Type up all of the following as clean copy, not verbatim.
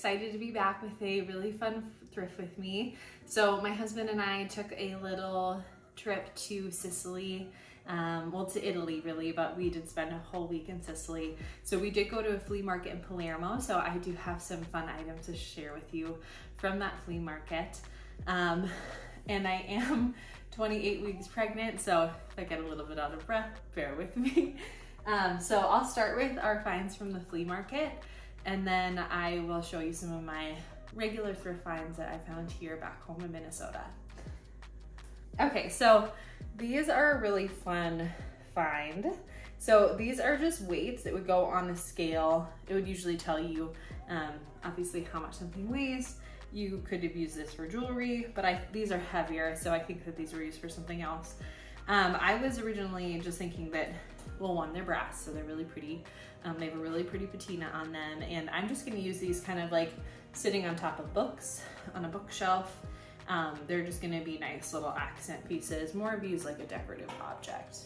excited to be back with a really fun thrift with me. So my husband and I took a little trip to Sicily, well, to Italy really, but we did spend a whole week in Sicily. So we did go to a flea market in Palermo, so I do have some fun items to share with you from that flea market. And I am 28 weeks pregnant, so if I get a little bit out of breath, bear with me. So I'll start with our finds from the flea market, and then I will show you some of my regular thrift finds that I found here back home in Minnesota. Okay, so these are a really fun find. So these are just weights that would go on a scale. It would usually tell you obviously how much something weighs. You could have used this for jewelry, but these are heavier, so I think that these were used for something else. I was originally just thinking that, well, one, they're brass, so they're really pretty. They have a really pretty patina on them, and I'm just gonna use these kind of like sitting on top of books on a bookshelf. They're just gonna be nice little accent pieces, more of used like a decorative object.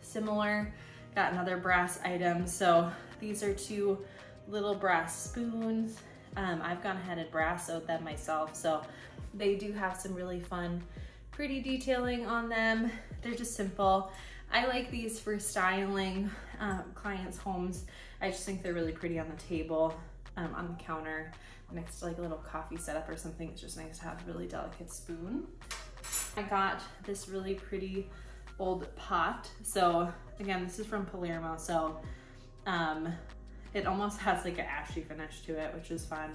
Similar, got another brass item. So these are two little brass spoons. I've gone ahead and brassoed them myself, so they do have some really fun, pretty detailing on them. They're just simple. I like these for styling clients' homes. I just think they're really pretty on the table, on the counter, next to like a little coffee setup or something. It's just nice to have a really delicate spoon. I got this really pretty old pot. So again, this is from Palermo, so it almost has like an ashy finish to it, which is fun.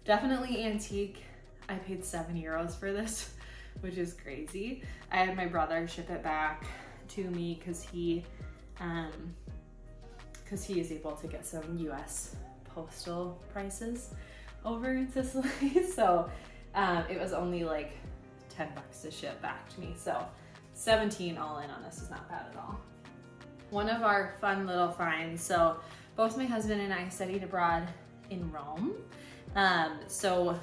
Definitely antique. I paid €7 for this, which is crazy. I had my brother ship it back to me because he is able to get some US postal prices over in Sicily. So it was only like $10 to ship back to me. So 17 all in on this is not bad at all. One of our fun little finds. So both my husband and I studied abroad in Rome. So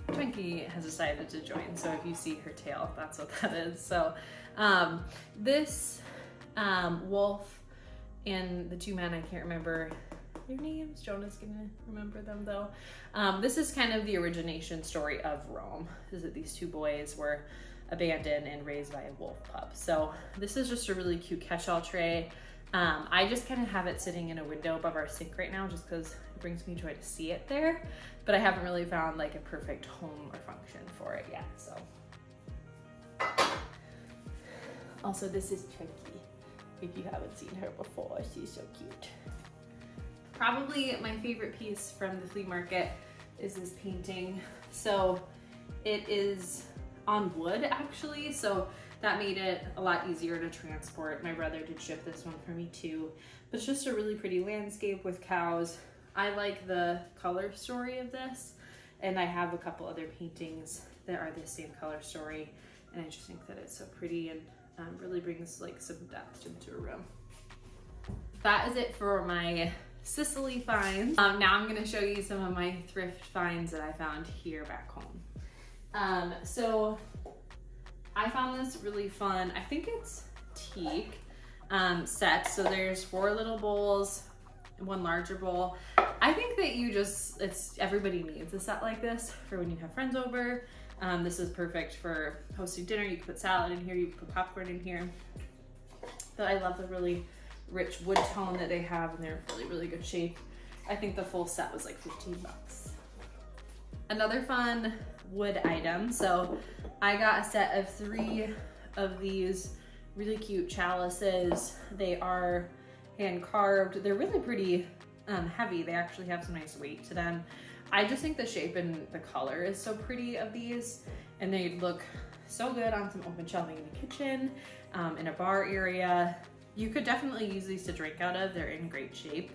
Twinkie has decided to join. So if you see her tail, that's what that is. So this wolf and the two men, I can't remember their names. Jonah's gonna remember them though. This is kind of the origination story of Rome, is that these two boys were abandoned and raised by a wolf pup. So this is just a really cute catch-all tray. I just kind of have it sitting in a window above our sink right now just because it brings me joy to see it there, but I haven't really found like a perfect home or function for it yet. So also, this is Twinkie. If you haven't seen her before, she's so cute. Probably my favorite piece from the flea market is this painting. So it is on wood actually, so that made it a lot easier to transport. My brother did ship this one for me too, but it's just a really pretty landscape with cows. I like the color story of this, and I have a couple other paintings that are the same color story, and I just think that it's so pretty and really brings like some depth into a room. That is it for my Sicily finds. Now I'm gonna show you some of my thrift finds that I found here back home. So I found this really fun, I think it's teak set. So there's 4 little bowls, 1 larger bowl. I think that everybody needs a set like this for when you have friends over. This is perfect for hosting dinner. You can put salad in here, you can put popcorn in here. But I love the really rich wood tone that they have, and they're really, really good shape. I think the full set was like 15 bucks. Another fun wood item. So I got a set of 3 of these really cute chalices. They are hand carved. They're really pretty heavy. They actually have some nice weight to them. I just think the shape and the color is so pretty of these, and they look so good on some open shelving in the kitchen, in a bar area. You could definitely use these to drink out of. They're in great shape,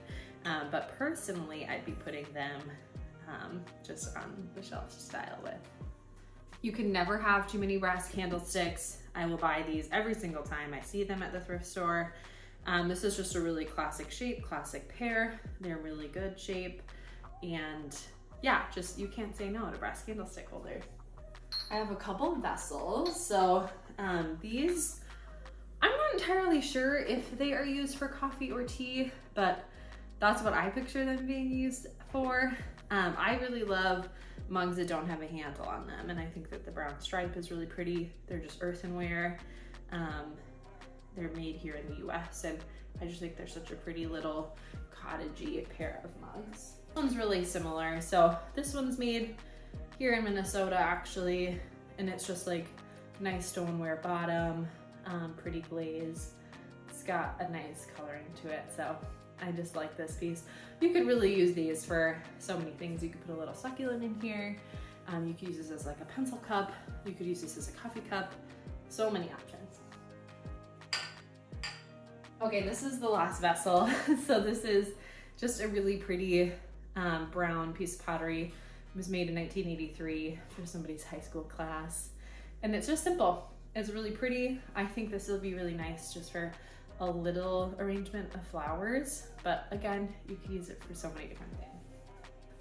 but personally I'd be putting them just on the shelf to style with. You can never have too many brass candlesticks. I will buy these every single time I see them at the thrift store. This is just a really classic shape, classic pair. They're really good shape, and yeah, just you can't say no to brass candlestick holder. I have a couple of vessels. So these, I'm not entirely sure if they are used for coffee or tea, but that's what I picture them being used for. I really love mugs that don't have a handle on them, and I think that the brown stripe is really pretty. They're just earthenware. They're made here in the US, and I just think they're such a pretty little cottagey pair of mugs. This one's really similar. So this one's made here in Minnesota actually, and it's just like nice stoneware bottom, pretty glaze. It's got a nice coloring to it, so I just like this piece. You could really use these for so many things. You could put a little succulent in here. You could use this as like a pencil cup. You could use this as a coffee cup. So many options. Okay, this is the last vessel. So this is just a really pretty brown piece of pottery. It was made in 1983 for somebody's high school class. And it's just simple. It's really pretty. I think this will be really nice just for a little arrangement of flowers. But again, you can use it for so many different things.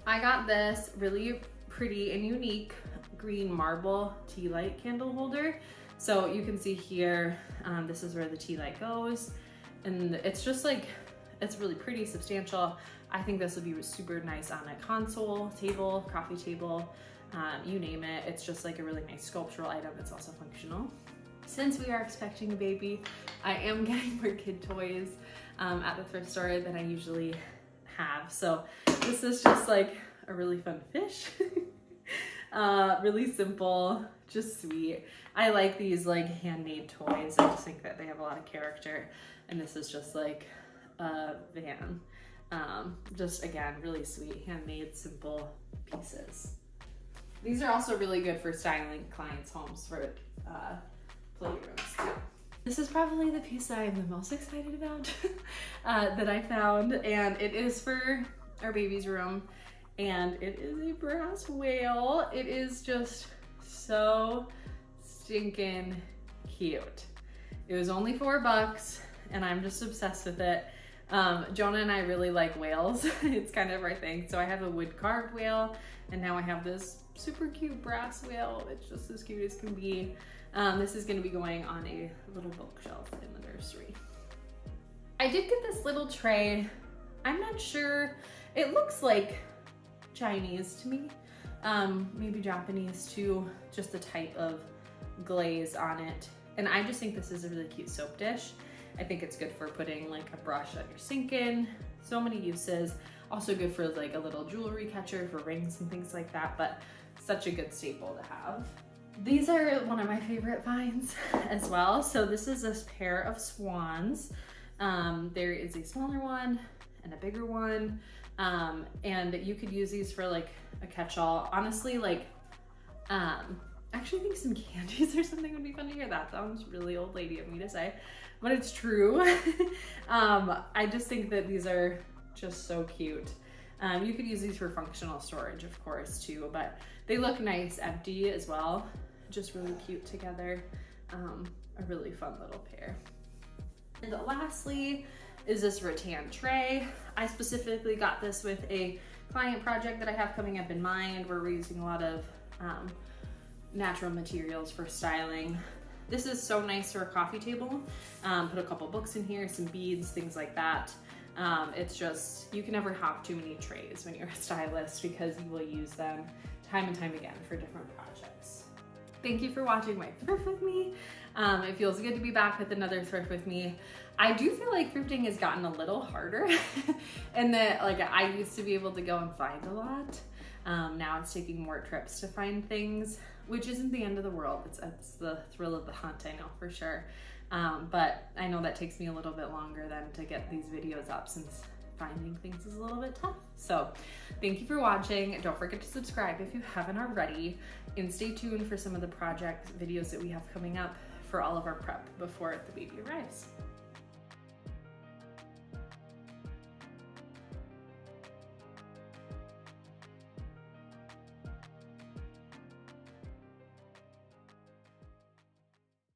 I got this really pretty and unique green marble tea light candle holder. So you can see here, this is where the tea light goes. And it's just like, it's really pretty, substantial. I think this would be super nice on a console table, coffee table, you name it. It's just like a really nice sculptural item. It's also functional. Since we are expecting a baby, I am getting more kid toys at the thrift store than I usually have. So this is just like a really fun fish. Really simple, just sweet. I like these like handmade toys. I just think that they have a lot of character. And this is just like a van. Just again, really sweet, handmade, simple pieces. These are also really good for styling clients' homes for playrooms too. This is probably the piece that I'm the most excited about that I found, and it is for our baby's room, and it is a brass whale. It is just so stinking cute. It was only $4, and I'm just obsessed with it. Jonah and I really like whales. It's kind of our thing. So I have a wood carved whale, and now I have this super cute brass whale. It's just as cute as can be. This is gonna be going on a little bookshelf in the nursery. I did get this little tray. I'm not sure. It looks like Chinese to me. Maybe Japanese too, just the type of glaze on it. And I just think this is a really cute soap dish. I think it's good for putting like a brush on your sink in. So many uses. Also good for like a little jewelry catcher for rings and things like that, but such a good staple to have. These are one of my favorite finds as well. So this is this pair of swans. There is a smaller one and a bigger one. And you could use these for like a catch-all. Honestly, like, actually think some candies or something would be fun to hear. That sounds really old lady of me to say, but it's true. I just think that these are just so cute. You could use these for functional storage, of course, too, but they look nice empty as well. Just really cute together. A really fun little pair. And lastly is this rattan tray. I specifically got this with a client project that I have coming up in mind, where we're using a lot of natural materials for styling. This is so nice for a coffee table. Put a couple books in here, some beads, things like that. It's just, you can never have too many trays when you're a stylist, because you will use them time and time again for different projects. Thank you for watching my thrift with me. It feels good to be back with another thrift with me. I do feel like thrifting has gotten a little harder and that like I used to be able to go and find a lot. Now it's taking more trips to find things, which isn't the end of the world. It's the thrill of the hunt, I know for sure. But I know that takes me a little bit longer than to get these videos up, since finding things is a little bit tough. So thank you for watching. Don't forget to subscribe if you haven't already, and stay tuned for some of the project videos that we have coming up for all of our prep before the baby arrives.